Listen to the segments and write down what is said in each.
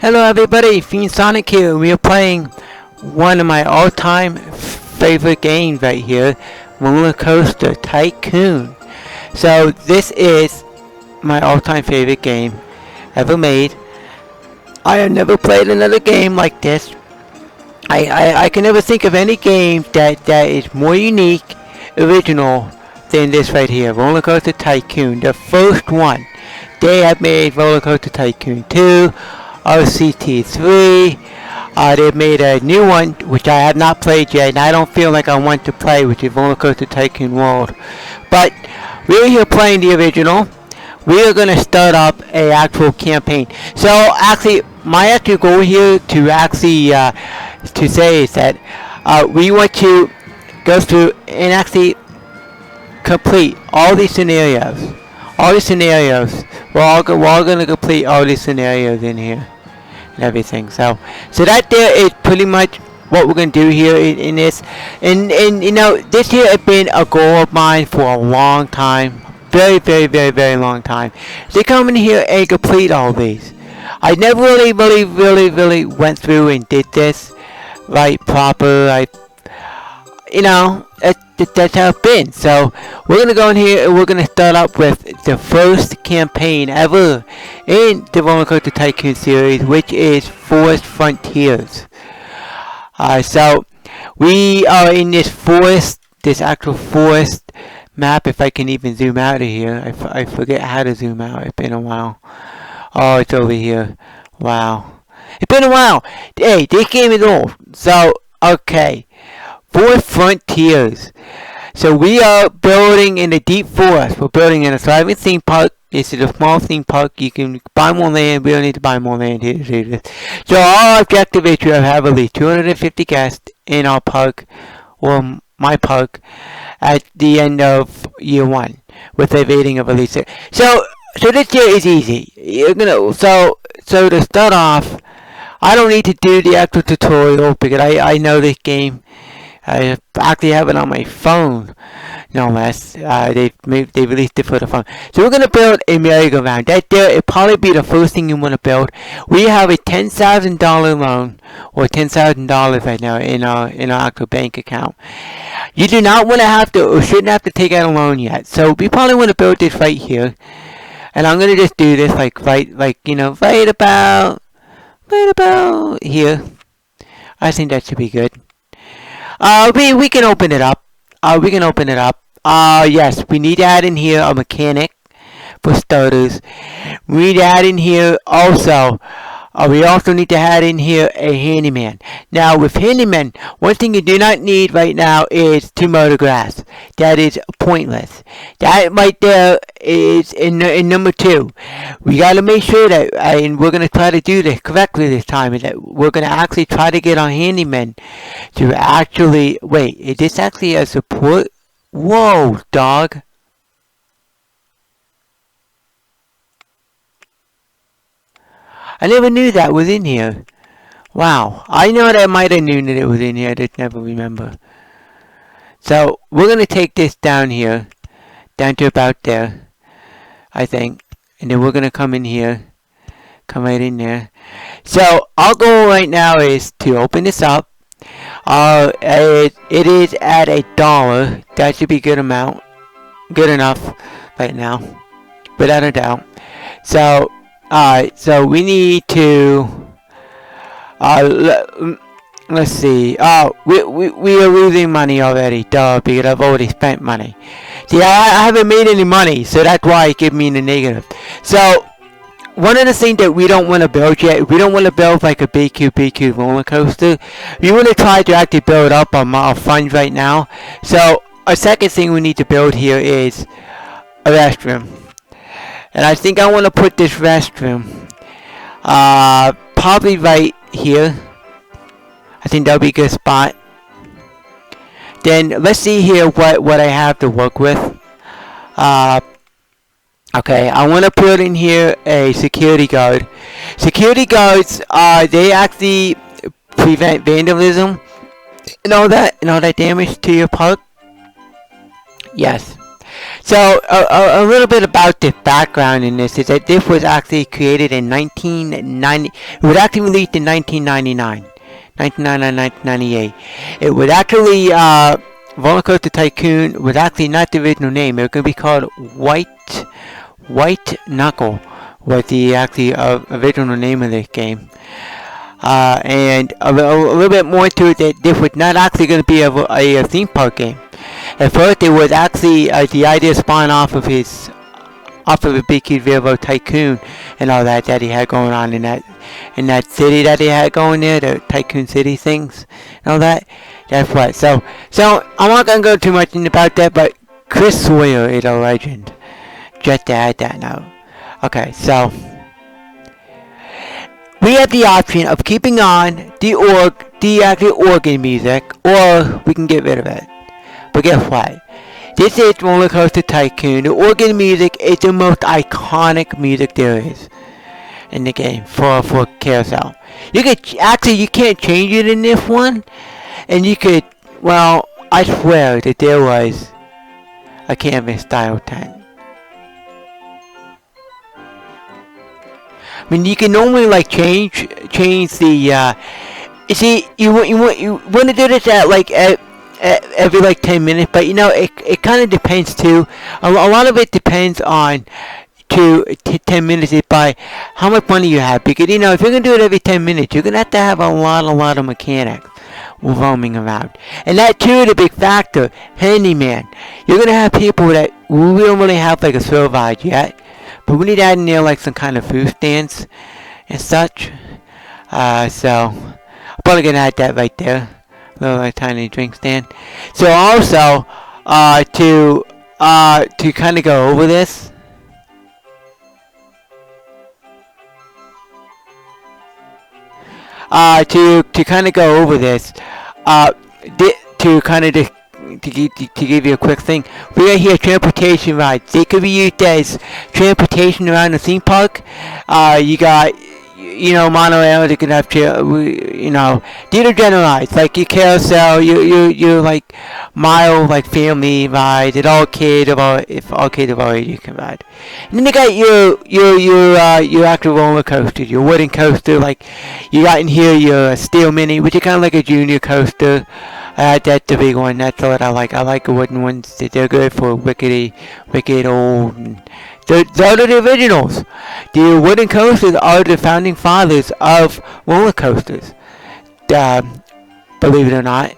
Hello everybody, Fiend Sonic here. We are playing one of my all-time favorite games right here, Roller Coaster Tycoon. So this is my all-time favorite game ever made. I have never played another game like this. I can never think of any game that is more unique, original than this right here, Roller Coaster Tycoon, the first one. They have made Roller Coaster Tycoon 2, RCT3. They've made a new one which I have not played yet, and I don't feel like I want to play, which is Roller Coaster Tycoon World. But we're here playing the original. We are going to start up a actual campaign. So actually, my actual goal here to actually to say is that we want to go through and actually complete all these scenarios. All these scenarios. We're all going to complete all these scenarios in here and everything. So that there is pretty much what we're going to do here in this. And you know, this here has been a goal of mine for a long time. Very long time. To come in here and complete all these. I never really went through and did this right proper. You know, that's how it's been. So we're gonna go in here and we're gonna start up with the first campaign ever in the Roller Coaster Tycoon series, which is Forest Frontiers. So we are in this forest, this actual forest map. If I can even zoom out of here, I forget how to zoom out. It's been a while. Oh, it's over here. Wow, it's been a while. Hey, this game is old. So okay. Forest Frontiers. So we are building in the deep forest. We're building in a thriving theme park. This is a small theme park. You can buy more land. We don't need to buy more land here to do this. So our objective is to have at least 250 guests in our park, or my park, at the end of year 1 with a rating of at least 6. So this year is easy. You're gonna so to start off, I don't need to do the actual tutorial because I know this game. I actually have it on my phone, no less. They released it for the phone. So we're gonna build a merry-go-round. That there, it'll probably be the first thing you want to build. We have a $10,000 loan, or $10,000 right now in our actual bank account. You do not want to have to, or shouldn't have to take out a loan yet. So we probably want to build this right here, and I'm gonna just do this right about here. I think that should be good. We can open it up. Yes, we need to add in here a mechanic for starters. We need to add in here also. We also need to add in here a handyman. Now, with handyman, one thing you do not need right now is to mow the grass. That is pointless. That right there is in number 2. We got to make sure that, and we're going to try to do this correctly this time, is that we're going to actually try to get our handyman to actually, wait, is this actually a support? Whoa, dog. I never knew that was in here. Wow. I know that I might have known that it was in here. I just never remember. So, we're going to take this down here. Down to about there. I think. And then we're going to come in here. Come right in there. So, our goal right now is to open this up. It is at $1. That should be good amount. Good enough right now. Without a doubt. So, alright, so we need to, let's see, we are losing money already, because I've already spent money. See, I haven't made any money, so that's why it gives me the negative. So, one of the things that we don't want to build yet, we don't want to build like a BQ roller coaster. We want to try to actually build up our funds right now. So, a second thing we need to build here is a restroom. And I think I want to put this restroom probably right here. I think that'll be a good spot. Then let's see here what I have to work with. Okay, I want to put in here a security guard. Security guards, they actually prevent vandalism and all that damage to your park. Yes. So a little bit about the background in this is that this was actually created in 1990. It was actually released in 1999. 1998. It was actually Roller Coaster Tycoon was actually not the original name. It was going to be called White Knuckle was the actually original name of this game. And a little bit more to it, that this was not actually going to be a theme park game. At first, it was actually the idea spawned off of a Big Kid Railroad Tycoon and all that he had going on in that city that he had going there, the Tycoon City things and all that. That's what. So I'm not gonna go too much about that, but Chris Sawyer is a legend. Just to add that note. Okay, so we have the option of keeping on the actual organ music, or we can get rid of it. But guess what? This is Roller Coaster Tycoon. The organ music is the most iconic music there is in the game for Carousel. You can't change it in this one, and you could. Well, I swear that there was a canvas style tent. I mean, you can normally like change the. You see, you want to do this at every like 10 minutes, but it kind of depends too. A lot of it depends on 10 minutes is by how much money you have, because if you're gonna do it every 10 minutes, you're gonna have a lot of mechanics roaming around, and that too is a big factor. Handyman, you're gonna have people that we don't really have like a service yet, but we need to add in there like some kind of food stands and such. So I'm probably gonna add that right there. Little tiny drink stand. So also to kind of go over this, to kind of go over this, to kind of to give you a quick thing, we got here transportation rides. They could be used as transportation around the theme park. You got monorail. You can have these are generalized, like your carousel, you like mile like family rides. If all kids of age you can ride. And then you got your actual roller coaster, your wooden coaster. Like you got in here your Steel Mini, which is kind of like a junior coaster. That's the big one. That's what I like. I like the wooden ones. They're good for wicked old. Those are the originals. The wooden coasters are the founding fathers of roller coasters. Believe it or not.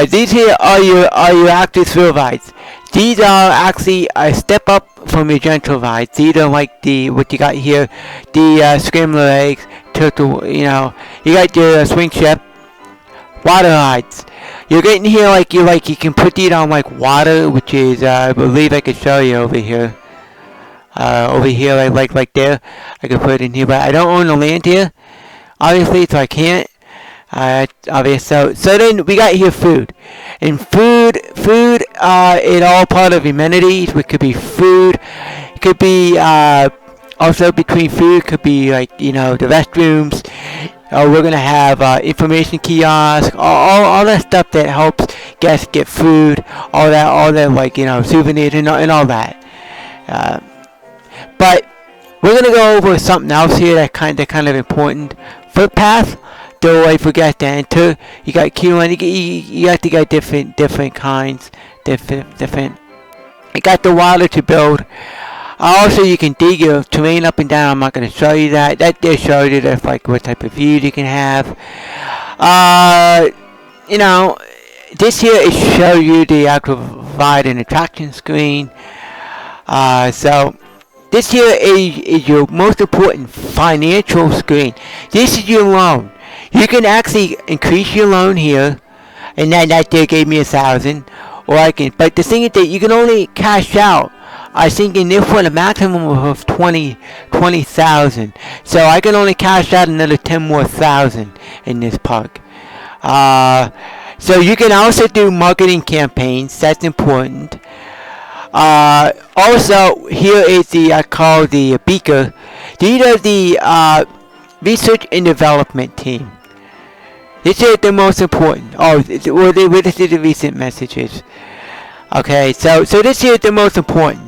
These here are your active thrill rides. These are actually a step up from your gentle rides. These are like what you got here, the scrambled eggs, turtle. You got your swing ship, water rides. You're getting here you can put these on like water, which is I believe I could show you over here. Over here, like there, I could put it in here, but I don't own the land here, obviously, so I can't. Obvious. So then we got here food, and food is all part of amenities. Which could be food, it could be also between food, could be like the restrooms. We're gonna have information kiosks, all that stuff that helps guests get food, all that like souvenirs and all that. But we're gonna go over something else here that kind of important. Footpath, though I forgot to enter. You got queuing. You got to get different kinds, different. You got the water to build. Also, you can dig your terrain up and down. I'm not gonna show you that. That just shows you that's like what type of views you can have. This here is show you the actual ride and attraction screen. So. This here is your most important financial screen. This is your loan. You can actually increase your loan here, and that there gave me 1,000, or I can. But the thing is that you can only cash out. I think in this one a maximum of 20,000. So I can only cash out another 10 more thousand in this park. So you can also do marketing campaigns. That's important. Also, here is called the Beaker. These are the research and development team. This is the most important. This is the recent messages. Okay, so this here is the most important.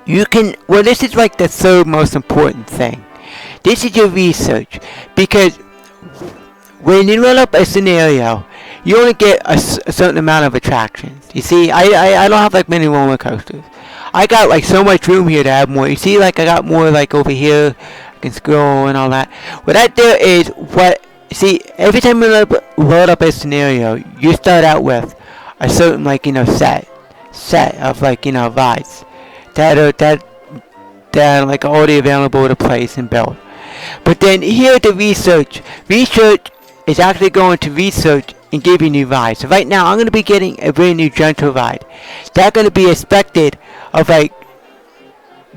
This is like the third most important thing. This is your research, because when you run up a scenario, you only get a certain amount of attractions. You see, I don't have like many roller coasters. I got like so much room here to have more. You see, like I got more like over here. I can scroll and all that. What that there is what. See, every time you load up a scenario, you start out with a certain like set of like rides that are like already available to place and build. But then here the research is actually going to research and give you new rides. So right now I'm going to be getting a brand new gentle ride. That's going to be expected of like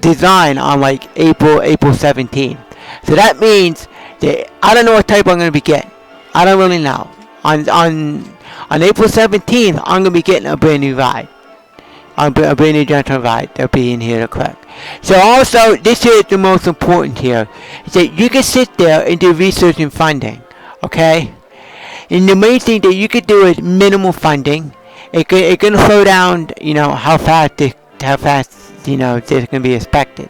design on like April 17th. So that means that I don't know what type I'm going to be getting. I don't really know. On April 17th I'm going to be getting a brand new ride. A brand new gentle ride that'll be in here to collect. So also, this here is the most important here, is that you can sit there and do research and funding, okay? And the main thing that you could do is minimal funding. It can slow down, how fast this can be expected.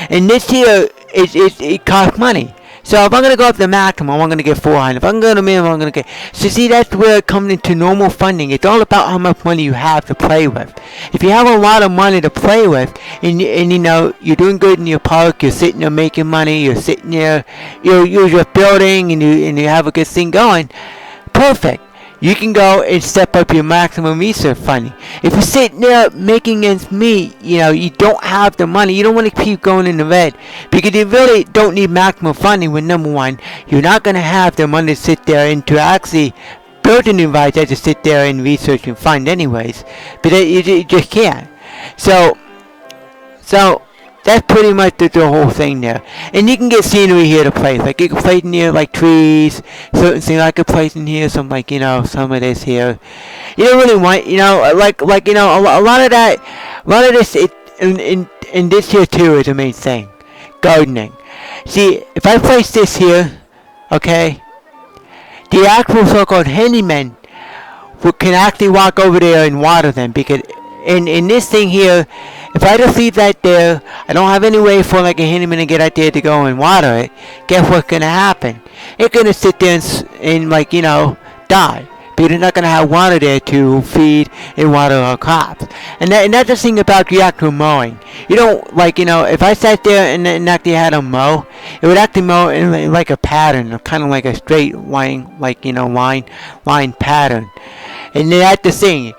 And this here it costs money. So if I'm going to go up the maximum, I'm going to get 400. If I'm going to go to minimum, I'm going to get... So see, that's where it comes into normal funding. It's all about how much money you have to play with. If you have a lot of money to play with, and you're doing good in your park, you're sitting there making money, you're sitting there, you're just building, and you have a good thing going, perfect. You can go and step up your maximum research funding. If you're sitting there making ends meet, you don't have the money. You don't want to keep going in the red, because you really don't need maximum funding. With number one, you're not going to have the money to sit there and to actually build a new ride to sit there and research and fund anyways. But you just can't. So that's pretty much the whole thing there. And you can get scenery here to place. Like you can place near like trees, certain things I could place in here, some like some of this here. You don't really want a lot of this in this here too is the main thing. Gardening. See, if I place this here, okay, the actual so-called handyman can actually walk over there and water them, because in this thing here, if I just leave that there, I don't have any way for like a handyman to get out there to go and water it. Guess what's gonna happen? It's gonna sit there and die. Because you're not gonna have water there to feed and water our crops. And that's the thing about the actual mowing. You don't if I sat there and actually had a mow, it would actually mow in like a pattern, kind of like a straight line, line pattern. And that's the thing.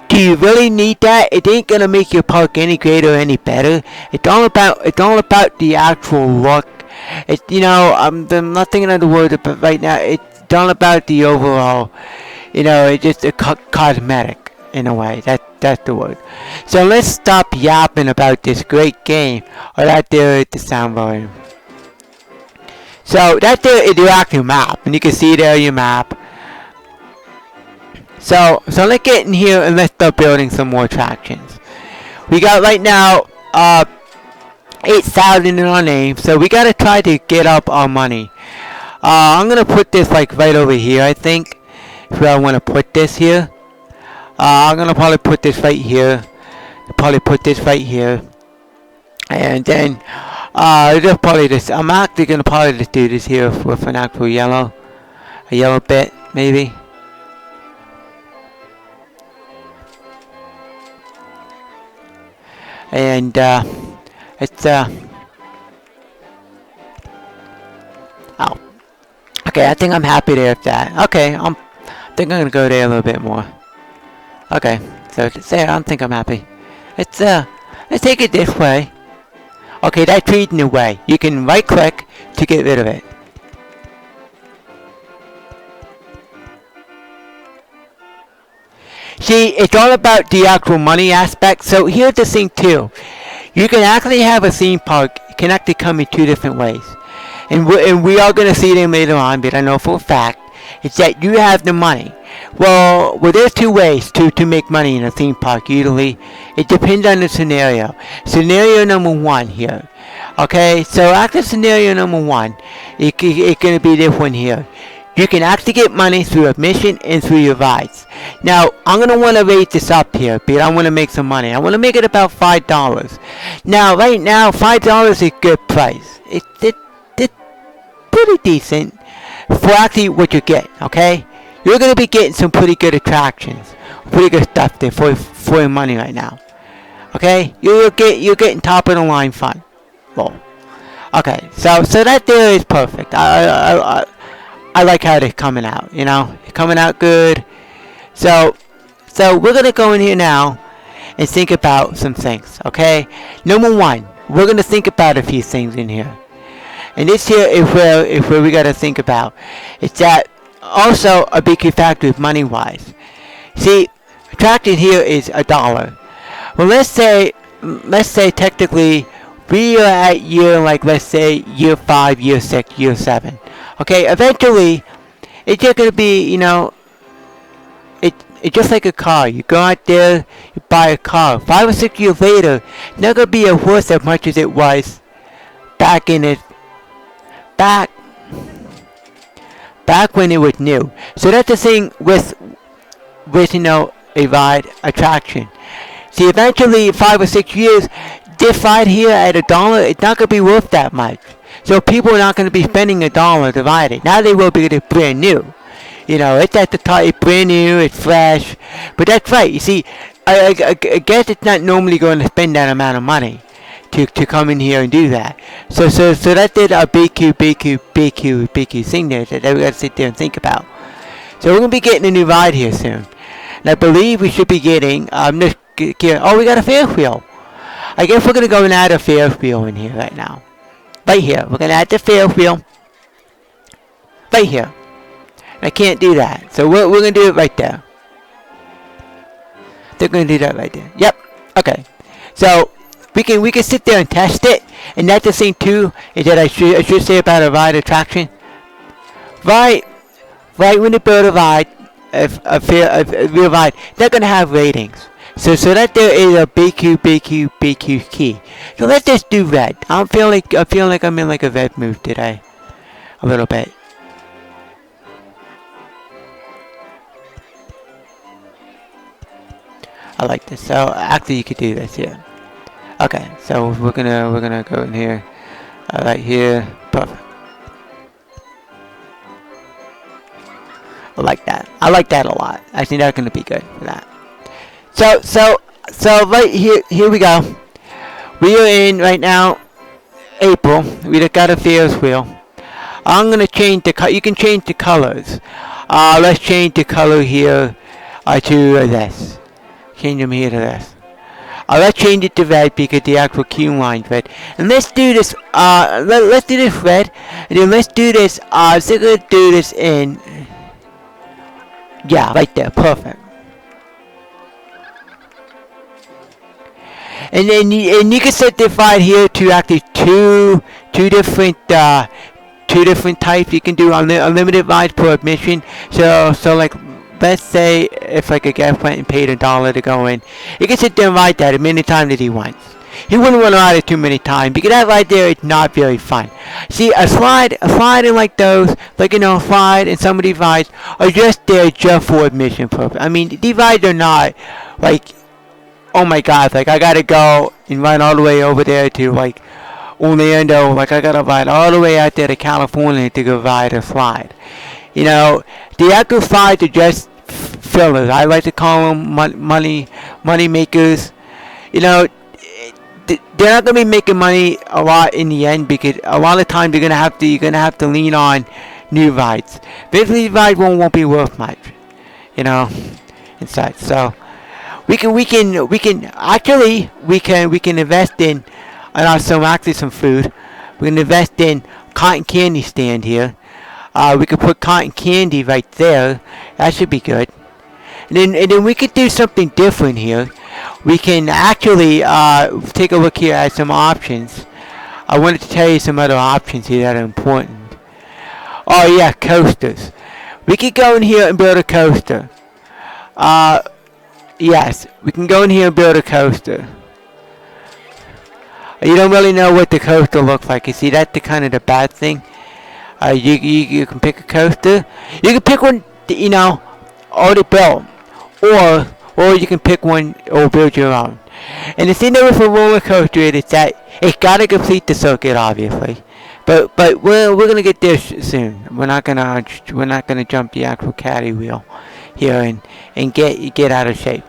Do you really need that? It ain't gonna make your park any greater or any better. It's all about the actual look. It's I'm not thinking of the word but right now. It's all about the overall. It's just a cosmetic in a way. That's the word. So let's stop yapping about this great game. Or that there is the sound volume. So that there is your actual map, and you can see there your map. So let's get in here and let's start building some more attractions. We got right now 8,000 in our name, so we gotta try to get up our money. I'm gonna put this like right over here, I think. If I want to put this here, I'm gonna probably put this right here. Probably put this right here, and then just probably this. I'm actually gonna probably just do this here with an actual a yellow bit maybe. And it's oh, okay. I think I'm happy there with that. Okay, I think I'm gonna go there a little bit more. Okay, so it's there. I think I'm happy. Let's take it this way. Okay, that's tree's in the way. You can right click to get rid of it. See, it's all about the actual money aspect. So here's the thing too. You can actually have a theme park. It can actually come in two different ways. And we are going to see them later on, but I know for a fact, it's that you have the money. Well, there's two ways to make money in a theme park usually. It depends on the scenario. Scenario number one here. Okay, so after scenario number one, it's going to be this one here. You can actually get money through admission and through your rides. Now, I'm going to want to raise this up here because I want to make some money. I want to make it about $5. Now, right now, $5 is a good price. It's pretty decent for actually what you get, okay? You're going to be getting some pretty good attractions. Pretty good stuff there for your money right now. Okay? You're getting top of the line fun. Well, okay, so that there is perfect. I like how they're coming out, you know? They're coming out good. So we're going to go in here now and think about some things, okay? Number one, we're going to think about a few things in here. And this here is where we got to think about. It's that also a big key factor is money-wise. See, attraction here is $1. Well, let's say technically we are at year, like, let's say year 5, year 6, year 7. Okay, eventually, it's just going to be, you know, it's just like a car. You go out there, you buy a car. 5 or 6 years later, it's not going to be worth as much as it was back when it was new. So that's the thing with you know, a ride attraction. See, eventually, 5 or 6 years, this ride here at $1, it's not going to be worth that much. So people are not going to be spending $1 to ride it. Now they will because it's brand new. You know, it's at the top, it's brand new, it's fresh. But that's right. You see, I guess it's not normally going to spend that amount of money to come in here and do that. So that did a big thing there that we got to sit there and think about. So we're going to be getting a new ride here soon. And I believe we should be getting, oh, we got a Ferris wheel. I guess we're going to go and add a Ferris wheel in here right now. Right here. We're going to add the Ferris wheel. Right here. And I can't do that. So we're going to do it right there. They're going to do that right there. Yep. Okay. So we can sit there and test it. And that's the thing too, is that I should say about a ride attraction. Right when you build a ride, a real ride, they're going to have ratings. So that there is a BQ key. So let's just do red. I feel like I'm in like a red mood today. A little bit. I like this. So actually you could do this here. Okay, so we're gonna go in here. Right here. Perfect. I like that. I like that a lot. I think that's gonna be good for that. So right here we go. We are in right now April. We just got a Ferris wheel. I'm gonna change the you can change the colors. Let's change the color here to this. Change them here to this. Let's change it to red because the actual queue line's red. And let's do this. Let's do this red. And then let's do this. So we're gonna do this in. Yeah, right there. Perfect. And then you can set this right here to actually two different types. You can do unlimited rides per admission. So like, let's say if like a guest went and paid $1 to go in, you can sit there and ride that as many times as he wants. He wouldn't want to ride it too many times because that right there is not very fun. See, a slide like those, like, you know, a slide and some of these rides are just there just for admission purpose. I mean, these rides are not like, oh my god, like I gotta go and ride all the way over there to like Orlando, like I gotta ride all the way out there to California to go ride a slide. You know, the actual slides are just fillers. I like to call them money makers. You know, they're not gonna be making money a lot in the end because a lot of times you're gonna have to lean on new rides. Basically, rides won't be worth much, you know, and such. So we can invest in some food. We can invest in cotton candy stand here. We could put cotton candy right there. That should be good. And then we could do something different here. We can actually take a look here at some options. I wanted to tell you some other options here that are important. Oh yeah, coasters. We could go in here and build a coaster. Yes, we can go in here and build a coaster. You don't really know what the coaster looks like. You see, that's the kind of the bad thing. You can pick a coaster. You can pick one, you know, already built, or you can pick one or build your own. And the thing that with a roller coaster is that it's gotta complete the circuit, obviously. But we're gonna get there soon. We're not gonna jump the actual caddy wheel here and get out of shape.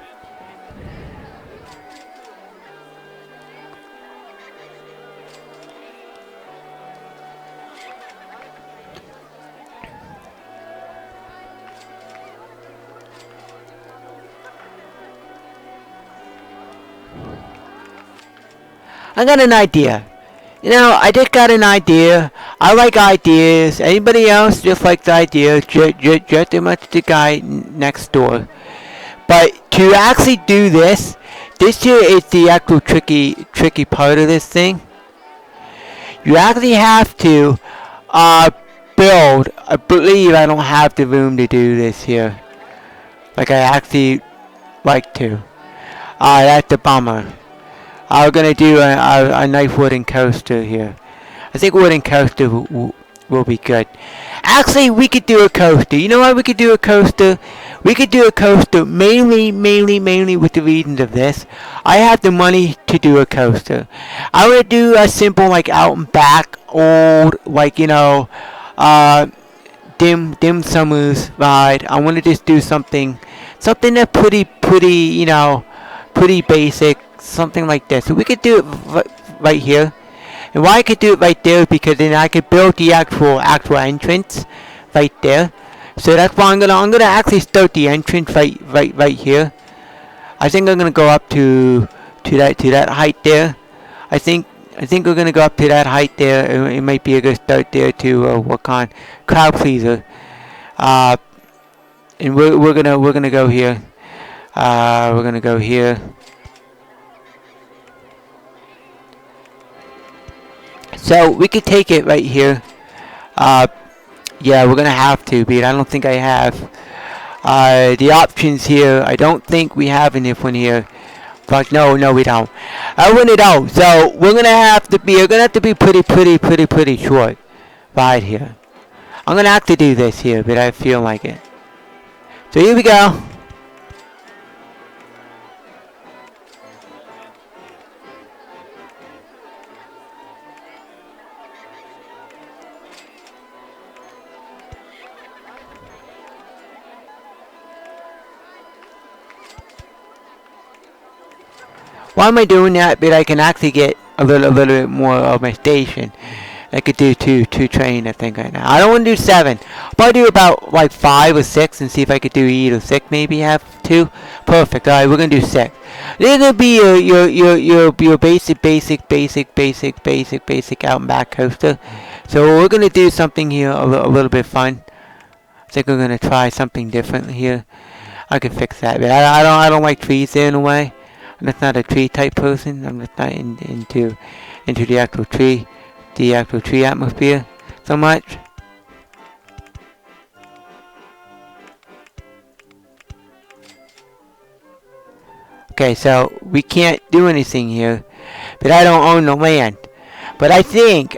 I got an idea. You know, I just got an idea. I like ideas. Anybody else just likes ideas? Just as much the guy next door. But to actually do this here is the actual tricky part of this thing. You actually have to build. I believe I don't have the room to do this here. Like I actually like to. That's a bummer. I'm gonna do a nice wooden coaster here. I think wooden coaster will be good. Actually, we could do a coaster. You know why we could do a coaster? We could do a coaster mainly with the reasons of this. I have the money to do a coaster. I would do a simple like out and back old like dim summers ride. I want to just do something that's pretty basic. Something like this. So we could do it right here. And why I could do it right there is because then I could build the actual entrance right there. So that's why I'm gonna actually start the entrance right here. I think I'm gonna go up to that height there. I think we're gonna go up to that height there. It might be a good start there to work on crowd pleaser. And we're gonna go here. We're gonna go here. So we could take it right here. Yeah, we're gonna have to, but I don't think I have the options here. I don't think we have in this one here. But no, we don't. I want it out. So we're gonna have to be pretty short right here. I'm gonna have to do this here, but I feel like it. So here we go. Why am I doing that? But I can actually get a little bit more of my station. I could do two train I think right now. I don't want to do 7. I'll probably do about like 5 or 6 and see if I could do 8 or 6 maybe have 2. Perfect. Alright, we're gonna do 6. This is gonna be your basic out and back coaster. So we're gonna do something here a little bit fun. I think we're gonna try something different here. I can fix that, but I don't like trees there in a way. I'm just not a tree type person. I'm just not into the actual tree atmosphere so much. Okay, so we can't do anything here, but I don't own the land. But I think,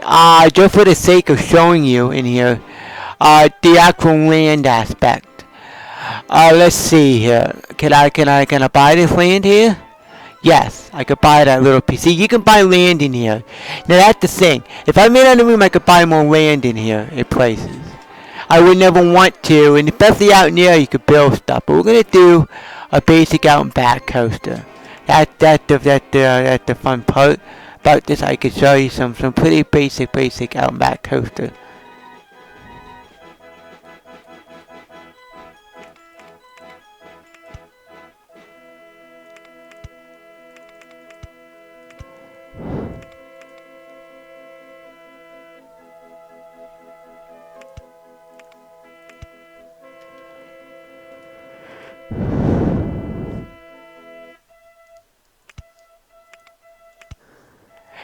just for the sake of showing you in here, the actual land aspect. Let's see here. Can I buy this land here? Yes, I could buy that little piece. See, you can buy land in here. Now that's the thing. If I made a room, I could buy more land in here in places. I would never want to, and especially out in there, you could build stuff. But we're gonna do a basic out and back coaster. That's the fun part about this. I could show you some pretty basic out and back coaster.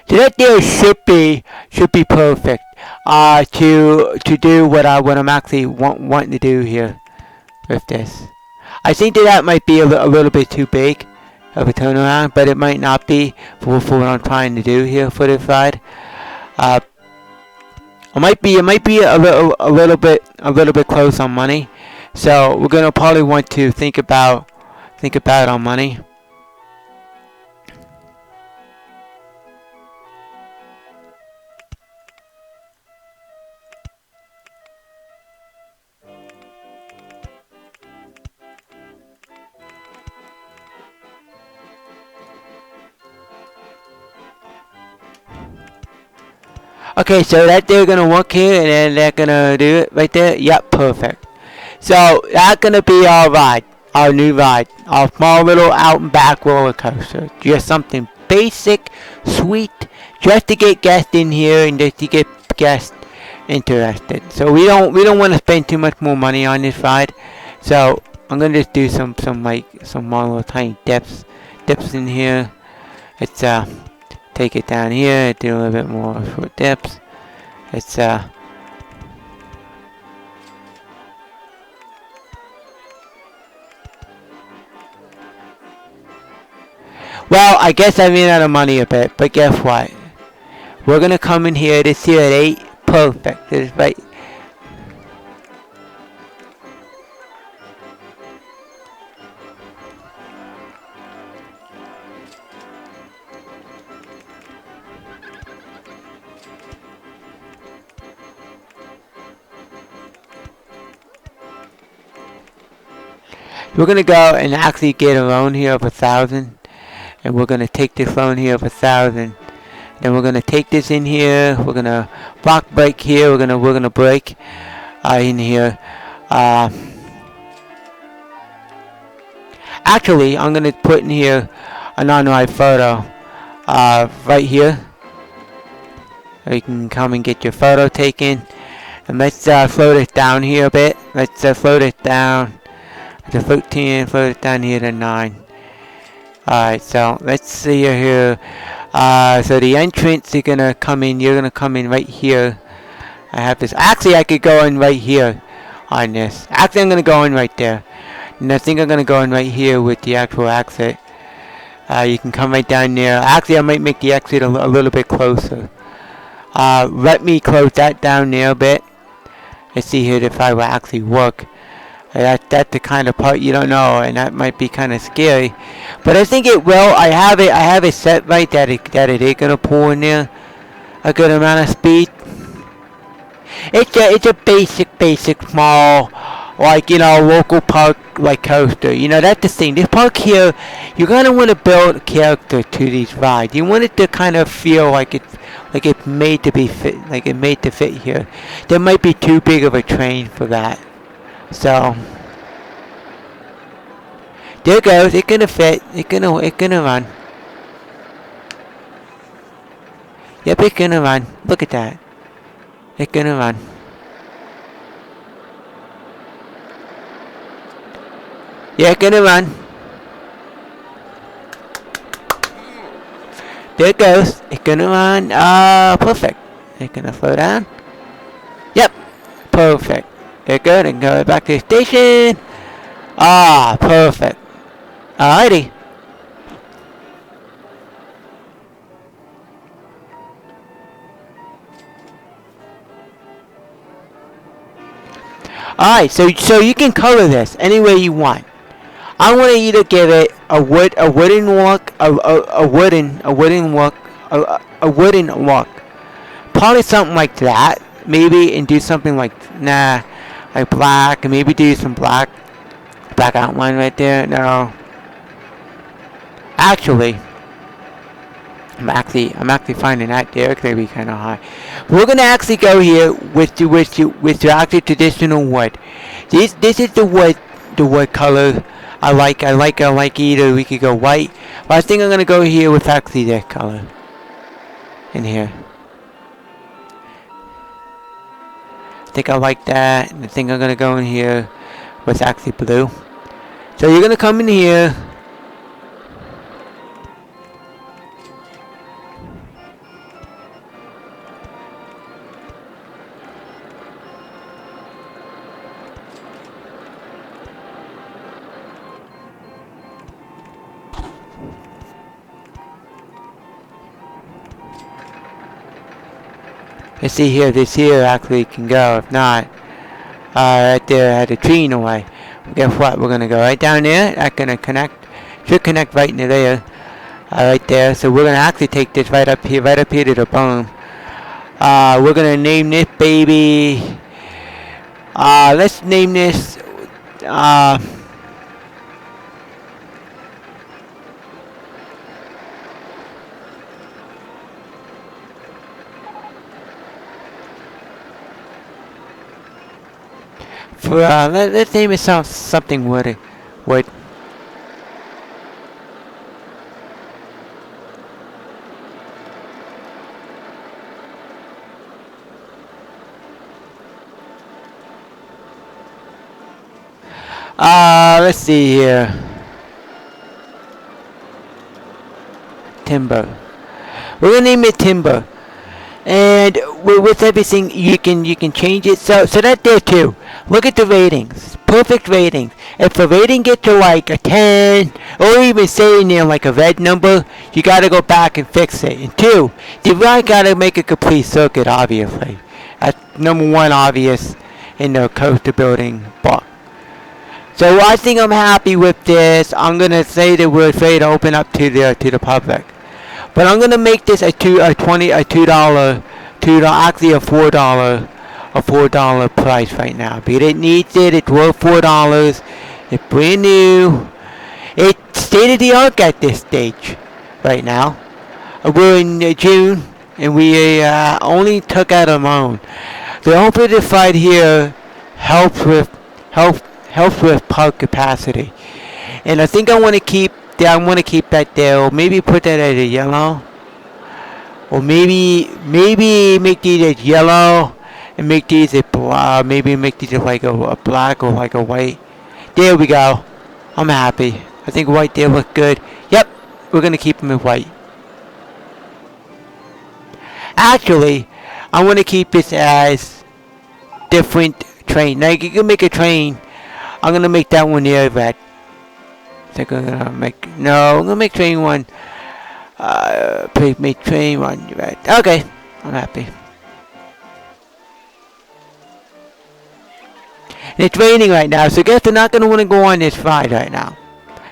So that there should be perfect. To do what I'm actually wanting to do here with this. I think that might be a little bit too big of a turnaround, but it might not be for what I'm trying to do here for this ride. It might be a little bit close on money. So we're gonna probably want to think about our money. Okay, so that they're gonna work here, and then they're gonna do it right there. Yep, perfect. So that's gonna be our ride, our new ride, our small little out and back roller coaster. Just something basic, sweet, just to get guests in here and just to get guests interested. So we don't want to spend too much more money on this ride. So I'm gonna just do some more little tiny dips in here. It's take it down here, do a little bit more short dips. It's well, I guess I ran out of money a bit, but guess what? We're gonna come in here this here at 8. Perfect. This is right. We're gonna go and actually get a loan here of 1,000, and we're gonna take this loan here of 1,000. Then we're gonna take this in here. We're gonna block break here. We're gonna break in here. Uh, Actually, I'm gonna put in here a non-right photo. Right here. You can come and get your photo taken. And let's float it down here a bit. Let's float it down to 13. Float it down here to 9. Alright, so let's see here. So the entrance you're gonna come in. You're gonna come in right here. I have this. Actually, I could go in right here on this. Actually, I'm gonna go in right there. And I think I'm gonna go in right here with the actual exit. You can come right down there. Actually, I might make the exit a little bit closer. Let me close that down there a bit. Let's see here if I will actually work. That's the kind of part you don't know, and that might be kind of scary. But I think it will. I have it set right that it is gonna pull in there a good amount of speed. It's a basic small, like, local park like coaster. That's the thing. This park here, you're gonna want to build character to these rides. You want it to kind of feel like it's made to be fit, like it's made to fit here. There might be too big of a train for that. So there it goes. It's gonna fit. It's gonna run. Yep, it's gonna run. Look at that. It's gonna run. Yeah, it's gonna run. There it goes. It's gonna run. Perfect. It's gonna slow down. Yep. Perfect. They're good. And go back to the station. Perfect. Alrighty. Alright, so you can color this any way you want. I want to either give it a wooden walk, a wooden walk. Probably something like that. Maybe, and do something like like black, and maybe do some black outline right there. No, actually, I'm actually finding that there. It's gonna be kind of high. We're gonna actually go here with the actual traditional wood. This is the wood color. I like either. We could go white, but I think I'm gonna go here with actually this color in here. I think I like that. And I think I'm gonna go in here with actually blue. So you're gonna come in here. Let's see here. This here actually can go. If not, right there had a tree in the way. Guess what? We're gonna go right down there. That's gonna connect. Should connect right into there. Right there. So we're gonna actually take this right up here to the bone. We're gonna name this baby. Let's name this. Let's name it something woody. Wood. Let's see here. Timber. We're gonna name it Timber. And with everything, you can change it. So that's there too. Look at the ratings. Perfect ratings. If the rating gets to like a 10, or even saying there like a red number, you gotta go back and fix it. And two, you really gotta make a complete circuit, obviously. That's number one obvious in the coaster building book. So I think I'm happy with this. I'm gonna say that we're ready to open up to the public. But I'm gonna make this a $2, actually a $4 price right now. But it needs it. It's worth $4. It's brand new. It's state of the art at this stage right now. We're in June, and we only took out a loan. The open fight here helps with park capacity, and I think I want to keep that there, or maybe put that as a yellow, or maybe make these as yellow and make these maybe make these like a black or like a white. There we go. I'm happy. I think white there looks good. Yep, we're gonna keep them in white. Actually, I want to keep this as different train. Now you can make a train. I'm gonna make that one there red. I'm gonna make train one. Please make train one red. Okay, I'm happy. And it's raining right now, so I guess they're not gonna want to go on this ride right now.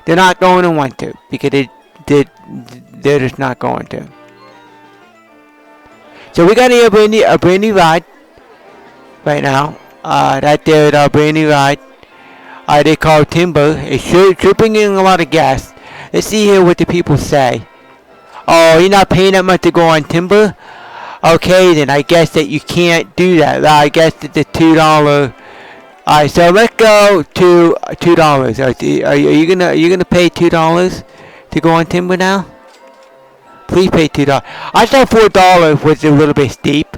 They're not going to want to because they're just not going to. So we got a brand new ride right now. Right there is our brand new ride. They call Timber. It should bring in a lot of guests. Let's see here what the people say. Oh, you're not paying that much to go on Timber? Okay, then I guess that you can't do that. I guess that the $2. Alright, so let's go to $2. Are you gonna pay $2 to go on Timber now? Please pay $2. I thought $4 was a little bit steep.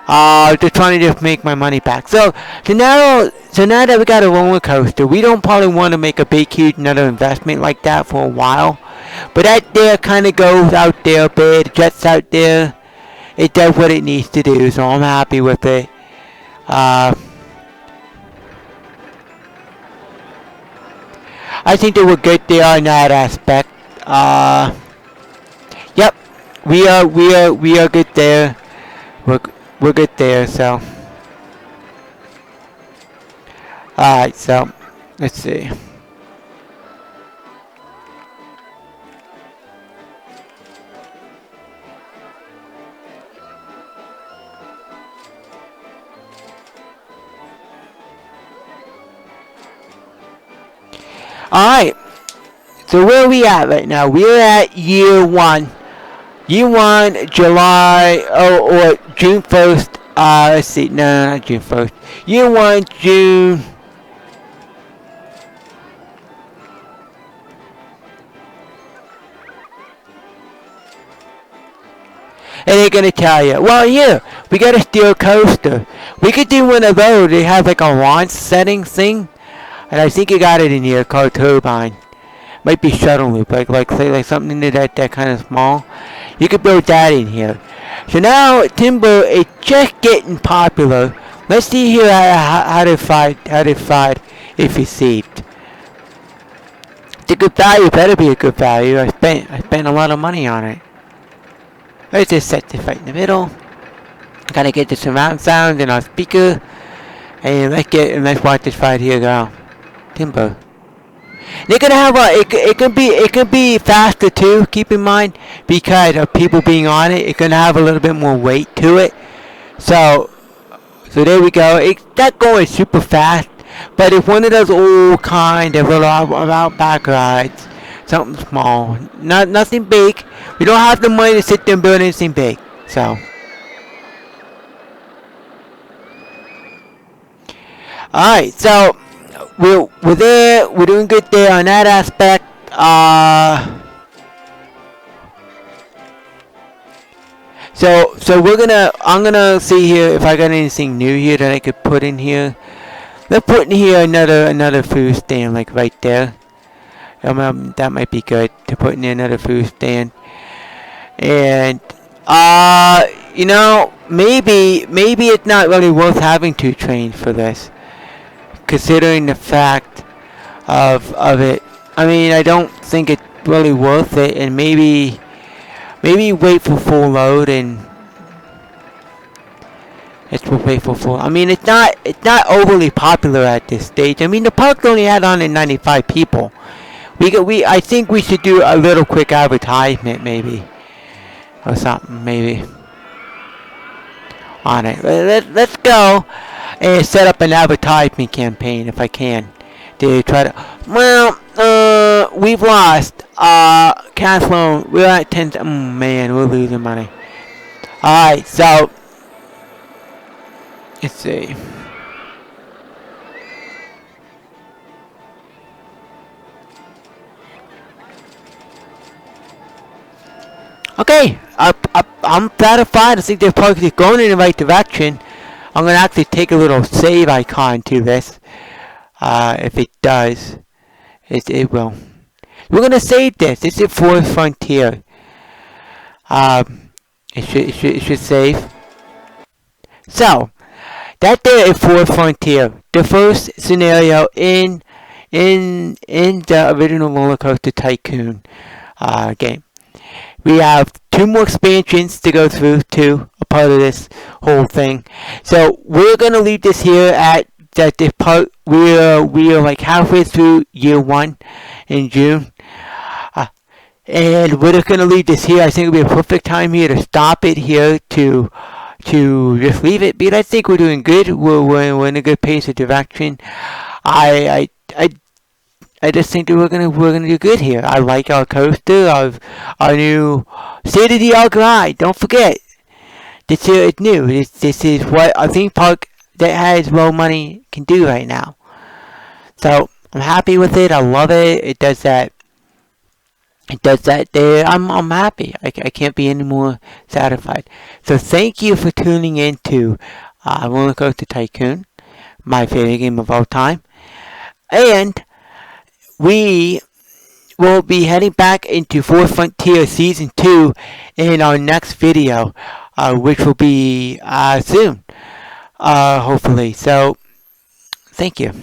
Just trying to just make my money back. So now that we got a roller coaster, we don't probably want to make a big, huge another investment like that for a while. But that there kind of goes out there, bit, jets out there. It does what it needs to do, so I'm happy with it. I think that we're good there in that aspect. Yep, we are good there. We're good there, so. Alright, so, let's see. Alright, so where are we at right now? We're at year one. Year 1, July, or June 1st, let's see, no, not June 1st. Year 1, June. And they're gonna tell you, well, yeah, we got a steel coaster. We could do one of those. They have like a launch setting thing. And I think you got it in here called Turbine. Might be shuttle loop, like something that kind of small. You could build that in here. So now Timber is just getting popular. Let's see here how to fight if received. It's a good value. Better be a good value. I spent a lot of money on it. Let's just set this right in the middle. Gotta get the surround sound in our speaker, and let's watch this fight here go. Timber. They're gonna have it can be faster too. Keep in mind, because of people being on it, it's gonna have a little bit more weight to it. So there we go. It's not going super fast, but it's one of those old kind of little outback rides. Something small, nothing big. We don't have the money to sit there and build anything big. So, all right. So we're there. We're doing good there on that aspect. So I'm gonna see here if I got anything new here that I could put in here. Let's put in here another food stand, like right there. That might be good to put in another food stand. And you know, maybe it's not really worth having 2 trains for this, considering the fact of it. I mean, I don't think it's really worth it, and maybe wait for full load and wait for full. I mean, it's not overly popular at this stage. I mean, the park only had 195 people. I think we should do a little quick advertisement, maybe, or something, maybe on it. Let's go and set up an advertisement campaign if I can to try to. Well, we've lost. Cash flow. We're at 10. Man, we're losing money. All right, so let's see. Okay, I'm satisfied. I think they're probably going in the right direction. I'm going to actually take a little save icon to this. If it does, it will. We're going to save this. This is Fourth Frontier. It should save. So, that there is Fourth Frontier. The first scenario in the original Roller Coaster Tycoon game. We have 2 more expansions to go through to a part of this whole thing. So we're gonna leave this here at this part. We are like halfway through year 1 in June, and we're just gonna leave this here. I think it'll be a perfect time here to stop it here to just leave it. But I think we're doing good. We're in a good pace of direction. I just think that we're gonna do good here. I like our coaster, our new state-of-the-art ride. Don't forget, this here is new. This is what a theme park that has low money can do right now. So I'm happy with it. I love it. It does that. It does that there. I'm happy. I can't be any more satisfied. So thank you for tuning in to Roller Coaster Tycoon, my favorite game of all time, and we will be heading back into Fourth Frontier Season 2 in our next video, which will be soon, hopefully. So, thank you.